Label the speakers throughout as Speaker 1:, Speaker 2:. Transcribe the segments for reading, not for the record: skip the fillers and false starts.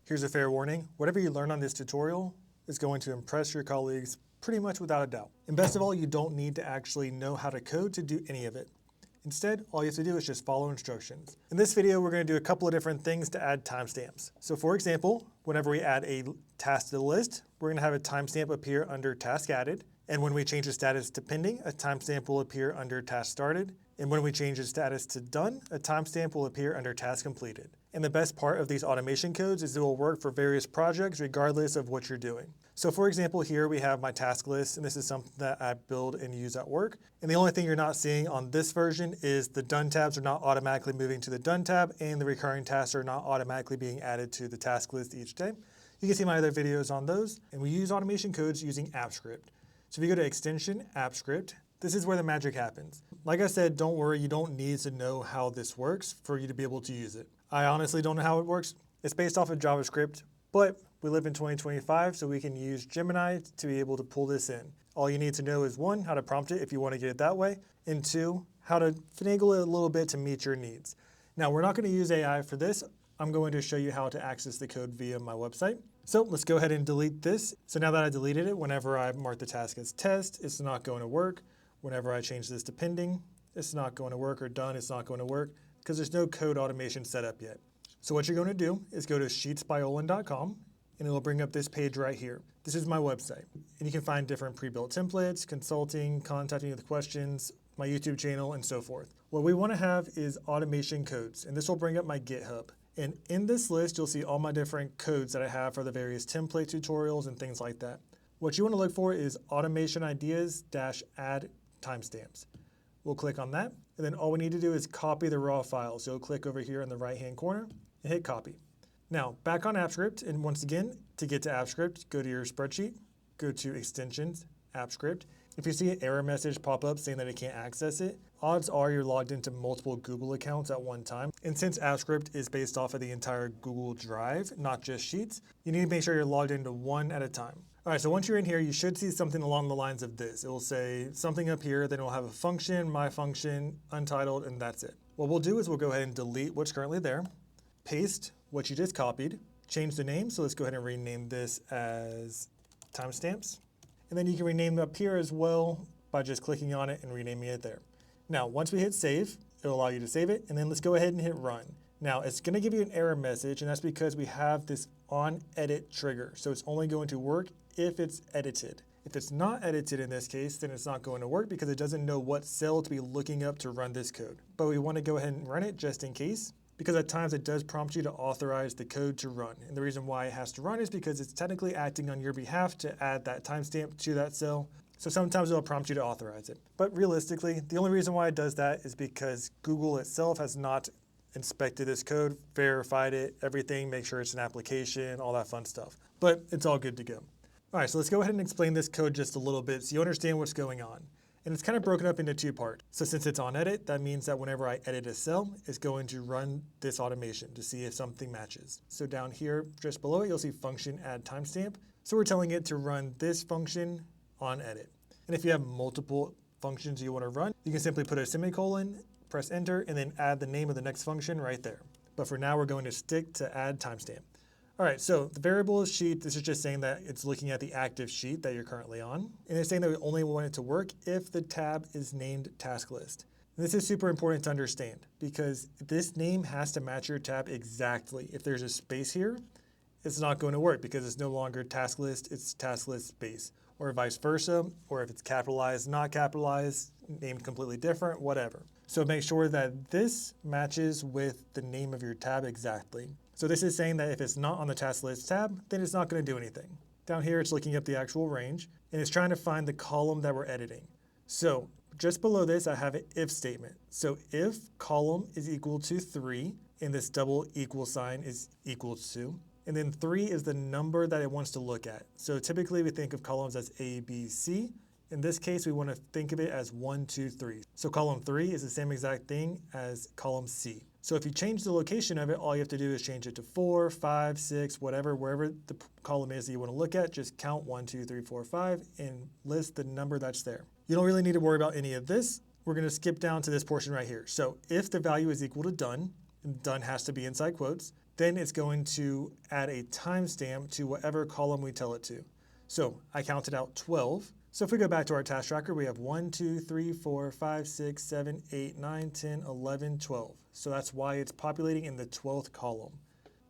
Speaker 1: Here's a fair warning, whatever you learn on this tutorial is going to impress your colleagues pretty much without a doubt. And best of all, you don't need to actually know how to code to do any of it. Instead, all you have to do is just follow instructions. In this video, we're going to do a couple of different things to add timestamps. So for example, whenever we add a task to the list, we're going to have a timestamp appear under task added. And when we change the status to pending, a timestamp will appear under task started. And when we change the status to done, a timestamp will appear under task completed. And the best part of these automation codes is it will work for various projects regardless of what you're doing. So for example, here we have my task list, and this is something that I build and use at work. And the only thing you're not seeing on this version is the done tabs are not automatically moving to the done tab, and the recurring tasks are not automatically being added to the task list each day. You can see my other videos on those. And we use automation codes using AppScript. So if you go to extension, AppScript, this is where the magic happens. Like I said, don't worry, you don't need to know how this works for you to be able to use it. I honestly don't know how it works. It's based off of JavaScript, but we live in 2025, so we can use Gemini to be able to pull this in. All you need to know is one, how to prompt it if you want to get it that way, and two, how to finagle it a little bit to meet your needs. Now, we're not going to use AI for this. I'm going to show you how to access the code via my website. So let's go ahead and delete this. So now that I deleted it, whenever I mark the task as test, it's not going to work. Whenever I change this to pending, it's not going to work, or done, it's not going to work, because there's no code automation set up yet. So what you're going to do is go to sheetsbyolin.com, and it will bring up this page right here. This is my website, and you can find different pre-built templates, consulting, contacting with questions, my YouTube channel, and so forth. What we want to have is automation codes, and this will bring up my GitHub. And in this list, you'll see all my different codes that I have for the various template tutorials and things like that. What you want to look for is Automation Ideas -add timestamps. We'll click on that, and then all we need to do is copy the raw file. So you'll click over here in the right-hand corner and hit copy. Now, back on AppScript, and once again, to get to AppScript, go to your spreadsheet, go to Extensions, AppScript. If you see an error message pop up saying that it can't access it, odds are you're logged into multiple Google accounts at one time. And since AppScript is based off of the entire Google Drive, not just Sheets, you need to make sure you're logged into one at a time. All right, so once you're in here, you should see something along the lines of this. It will say something up here, then it will have a function, my function, untitled, and that's it. What we'll do is we'll go ahead and delete what's currently there, paste what you just copied, change the name. So let's go ahead and rename this as timestamps. And then you can rename it up here as well by just clicking on it and renaming it there. Now, once we hit save, it'll allow you to save it. And then let's go ahead and hit run. Now, it's going to give you an error message, and that's because we have this on edit trigger. So it's only going to work if it's edited. If it's not edited in this case, then it's not going to work because it doesn't know what cell to be looking up to run this code. But we want to go ahead and run it just in case, because at times it does prompt you to authorize the code to run. And the reason why it has to run is because it's technically acting on your behalf to add that timestamp to that cell. So sometimes it'll prompt you to authorize it. But realistically, the only reason why it does that is because Google itself has not inspected this code, verified it, everything, make sure it's an application, all that fun stuff. But it's all good to go. All right, so let's go ahead and explain this code just a little bit so you understand what's going on. And it's kind of broken up into two parts. So since it's on edit, that means that whenever I edit a cell, it's going to run this automation to see if something matches. So down here, just below it, you'll see function add timestamp. So we're telling it to run this function on edit. And if you have multiple functions you want to run, you can simply put a semicolon, press enter, and then add the name of the next function right there. But for now, we're going to stick to add timestamp. All right, so the variable is sheet. This is just saying that it's looking at the active sheet that you're currently on. And it's saying that we only want it to work if the tab is named task list. And this is super important to understand because this name has to match your tab exactly. If there's a space here, it's not going to work because it's no longer task list, it's task list space, or vice versa, or if it's capitalized, not capitalized, named completely different, whatever. So make sure that this matches with the name of your tab exactly. So this is saying that if it's not on the task list tab, then it's not going to do anything. Down here, it's looking up the actual range, and it's trying to find the column that we're editing. So just below this, I have an if statement. So if column is equal to 3, and this double equal sign is equal to, and then 3 is the number that it wants to look at. So typically we think of columns as A, B, C. In this case, we want to think of it as 1, 2, 3. So column 3 is the same exact thing as column C. So if you change the location of it, all you have to do is change it to 4, 5, 6, whatever, wherever the column is that you want to look at, just count 1, 2, 3, 4, 5, and list the number that's there. You don't really need to worry about any of this. We're going to skip down to this portion right here. So if the value is equal to done, and done has to be inside quotes, then it's going to add a timestamp to whatever column we tell it to. So I counted out 12. So if we go back to our task tracker, we have 1, 2, 3, 4, 5, 6, 7, 8, 9, 10, 11, 12. So that's why it's populating in the 12th column.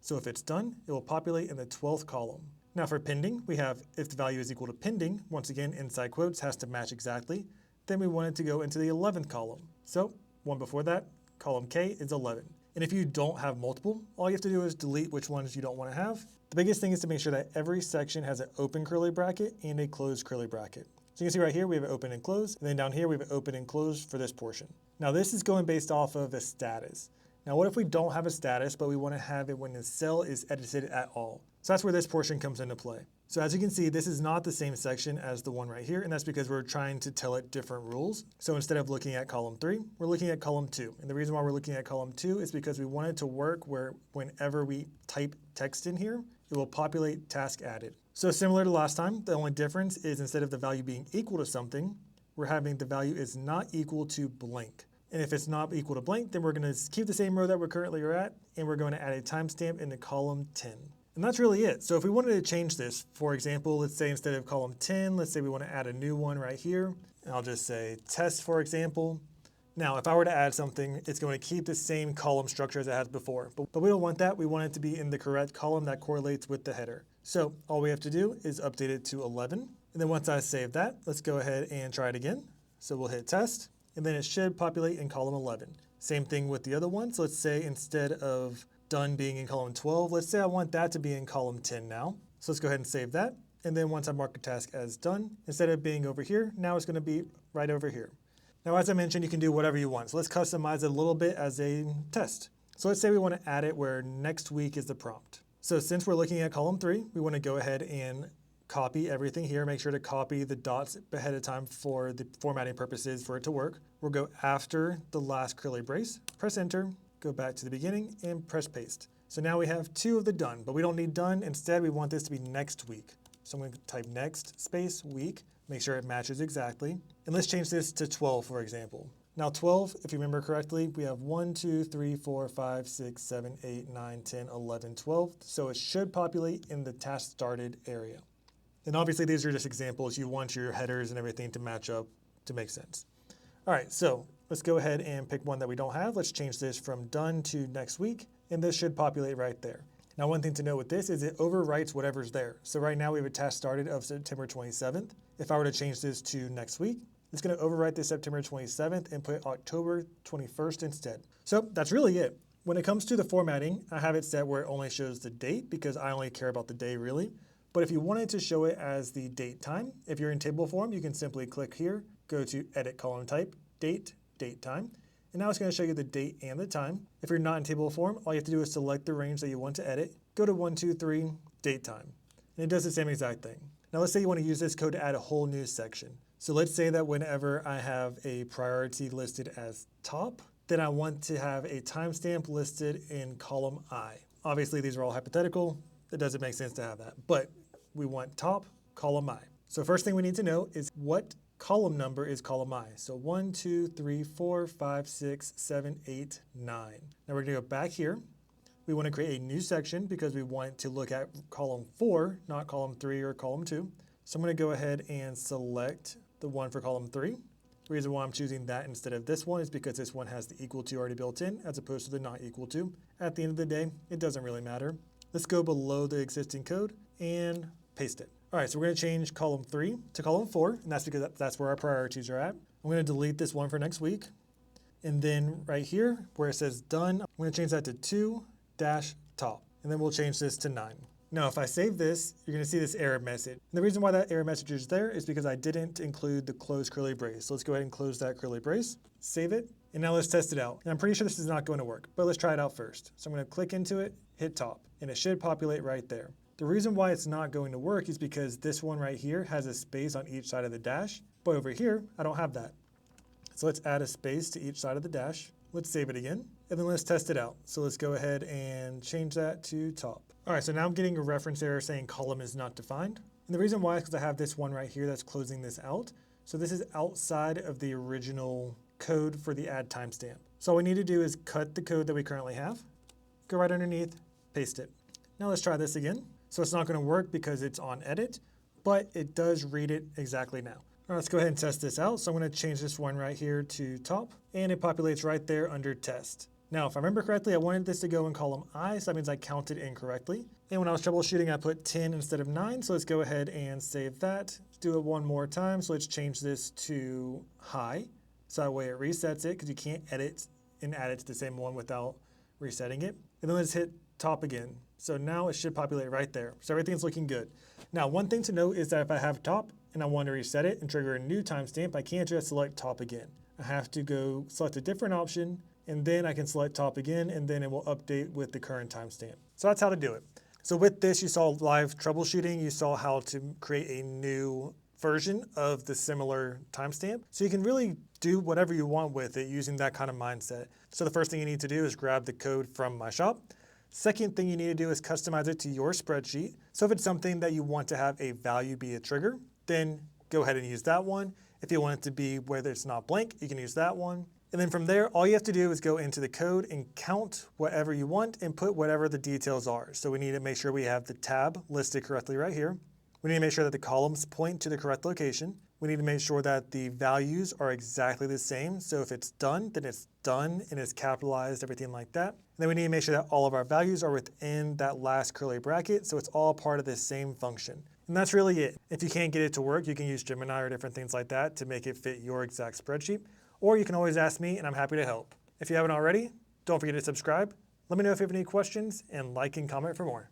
Speaker 1: So if it's done, it will populate in the 12th column. Now for pending, we have if the value is equal to pending, once again, inside quotes has to match exactly. Then we want it to go into the 11th column. So one before that, column K is 11. And if you don't have multiple, all you have to do is delete which ones you don't want to have. The biggest thing is to make sure that every section has an open curly bracket and a closed curly bracket. So you can see right here, we have an open and close, and then down here, we have an open and close for this portion. Now this is going based off of a status. Now what if we don't have a status, but we want to have it when the cell is edited at all? So that's where this portion comes into play. So as you can see, this is not the same section as the one right here, and that's because we're trying to tell it different rules. So instead of looking at column 3, we're looking at column 2. And the reason why we're looking at column 2 is because we want it to work where whenever we type text in here, it will populate task added. So similar to last time, the only difference is instead of the value being equal to something, we're having the value is not equal to blank. And if it's not equal to blank, then we're going to keep the same row that we're currently at, and we're going to add a timestamp into column 10. And that's really it. So if we wanted to change this, for example, let's say instead of column 10, let's say we want to add a new one right here. And I'll just say test, for example. Now, if I were to add something, it's going to keep the same column structure as it has before. But we don't want that. We want it to be in the correct column that correlates with the header. So all we have to do is update it to 11. And then once I save that, let's go ahead and try it again. So we'll hit test, and then it should populate in column 11. Same thing with the other one. So let's say instead of done being in column 12, let's say I want that to be in column 10 now. So let's go ahead and save that. And then once I mark a task as done, instead of being over here, now it's going to be right over here. Now, as I mentioned, you can do whatever you want. So let's customize it a little bit as a test. So let's say we want to add it where next week is the prompt. So since we're looking at column 3, we want to go ahead and copy everything here. Make sure to copy the dots ahead of time for the formatting purposes for it to work. We'll go after the last curly brace, press enter, go back to the beginning, and press paste. So now we have 2 of the done, but we don't need done. Instead, we want this to be next week. So I'm going to type next space week, make sure it matches exactly. And let's change this to 12, for example. Now 12, if you remember correctly, we have 1, 2, 3, 4, 5, 6, 7, 8, 9, 10, 11, 12. So it should populate in the task started area. And obviously these are just examples. You want your headers and everything to match up to make sense. All right, so let's go ahead and pick one that we don't have. Let's change this from done to next week, and this should populate right there. Now, one thing to note with this is it overwrites whatever's there. So right now we have a task started of September 27th. If I were to change this to next week, it's going to overwrite this September 27th and put October 21st instead. So that's really it. When it comes to the formatting, I have it set where it only shows the date because I only care about the day really. But if you wanted to show it as the date time, if you're in table form, you can simply click here, go to edit column type, date, date time. And now it's going to show you the date and the time. If you're not in table form, all you have to do is select the range that you want to edit, go to 1, 2, 3, date time. And it does the same exact thing. Now let's say you want to use this code to add a whole new section. So let's say that whenever I have a priority listed as top, then I want to have a timestamp listed in column I. Obviously these are all hypothetical. It doesn't make sense to have that, but we want top, column I. So first thing we need to know is what column number is column I. So 1, 2, 3, 4, 5, 6, 7, 8, 9. Now we're gonna go back here. We wanna create a new section because we want to look at column 4, not column 3 or column 2. So I'm gonna go ahead and select the one for column 3. The reason why I'm choosing that instead of this one is because this one has the equal to already built in as opposed to the not equal to. At the end of the day, it doesn't really matter. Let's go below the existing code and paste it. All right, so we're gonna change column 3 to column 4, and that's because that's where our priorities are at. I'm gonna delete this one for next week. And then right here, where it says done, I'm gonna change that to 2-top, and then we'll change this to 9. Now, if I save this, you're gonna see this error message. And the reason why that error message is there is because I didn't include the closed curly brace. So let's go ahead and close that curly brace, save it, and now let's test it out. And I'm pretty sure this is not going to work, but let's try it out first. So I'm gonna click into it, hit top, and it should populate right there. The reason why it's not going to work is because this one right here has a space on each side of the dash, but over here, I don't have that. So let's add a space to each side of the dash. Let's save it again, and then let's test it out. So let's go ahead and change that to top. All right, so now I'm getting a reference error saying column is not defined. And the reason why is because I have this one right here that's closing this out. So this is outside of the original code for the add timestamp. So all we need to do is cut the code that we currently have, go right underneath, paste it. Now let's try this again. So it's not going to work because it's on edit, but it does read it exactly now. All right, let's go ahead and test this out. So I'm going to change this one right here to top, and it populates right there under test. Now, if I remember correctly, I wanted this to go in column I, so that means I counted incorrectly. And when I was troubleshooting, I put 10 instead of 9, so let's go ahead and save that. Let's do it one more time, so let's change this to high. So that way it resets it, because you can't edit and add it to the same one without resetting it. And then let's hit top again. So now it should populate right there. So everything's looking good. Now, one thing to note is that if I have top and I want to reset it and trigger a new timestamp, I can't just select top again. I have to go select a different option, and then I can select top again, and then it will update with the current timestamp. So that's how to do it. So with this, you saw live troubleshooting. You saw how to create a new version of the similar timestamp. So you can really do whatever you want with it using that kind of mindset. So the first thing you need to do is grab the code from my shop. Second thing you need to do is customize it to your spreadsheet. So if it's something that you want to have a value be a trigger, then go ahead and use that one. If you want it to be whether it's not blank, you can use that one. And then from there, all you have to do is go into the code and count whatever you want and put whatever the details are. So we need to make sure we have the tab listed correctly right here. We need to make sure that the columns point to the correct location. We need to make sure that the values are exactly the same. So if it's done, then it's done and it's capitalized, everything like that. And then we need to make sure that all of our values are within that last curly bracket, so it's all part of the same function. And that's really it. If you can't get it to work, you can use Gemini or different things like that to make it fit your exact spreadsheet. Or you can always ask me and I'm happy to help. If you haven't already, don't forget to subscribe. Let me know if you have any questions and like and comment for more.